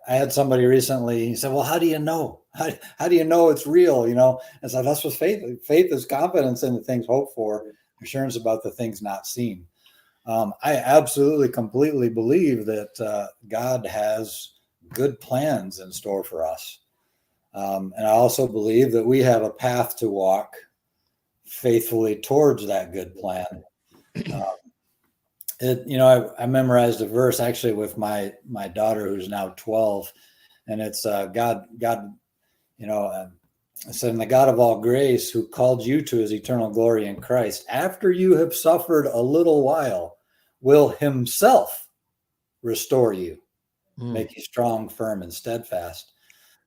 had somebody recently, he said, well, how do you know? How do you know it's real? And so that's what faith is: confidence in the things hoped for, assurance about the things not seen. I absolutely, completely believe that God has good plans in store for us. And I also believe that we have a path to walk faithfully towards that good plan. I memorized a verse actually with my daughter, who's now 12, and it's God, it said, "And the God of all grace, who called you to his eternal glory in Christ, after you have suffered a little while, will himself restore you, make you strong, firm, and steadfast."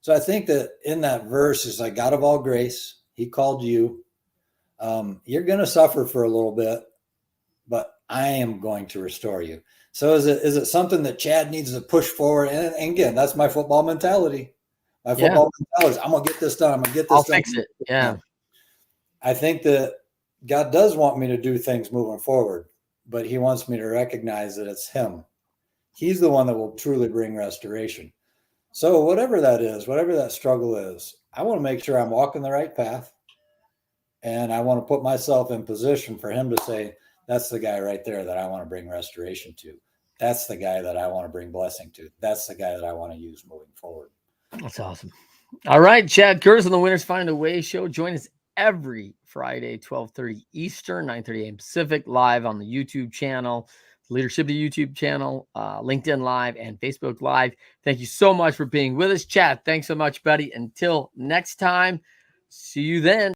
So I think that in that verse is like, God of all grace, he called you. You're going to suffer for a little bit, but I am going to restore you. So is it something that Chad needs to push forward? And again, that's my football mentality. My football mentality is, I'm going to get this done. I'm going to get this
I'll
done.
Fix it. Yeah.
I think that God does want me to do things moving forward, but he wants me to recognize that it's him. He's the one that will truly bring restoration. So whatever that is, whatever that struggle is, I want to make sure I'm walking the right path. And I want to put myself in position for him to say, that's the guy right there that I want to bring restoration to. That's the guy that I want to bring blessing to. That's the guy that I want to use moving forward.
That's awesome. All right, Chad Curtis on the Winners Find a Way show. Join us every Friday, 12:30 Eastern, 9:30 a.m. Pacific, live on the YouTube channel, Leadership YouTube channel, LinkedIn Live, and Facebook Live. Thank you so much for being with us, Chad. Thanks so much, buddy. Until next time, see you then.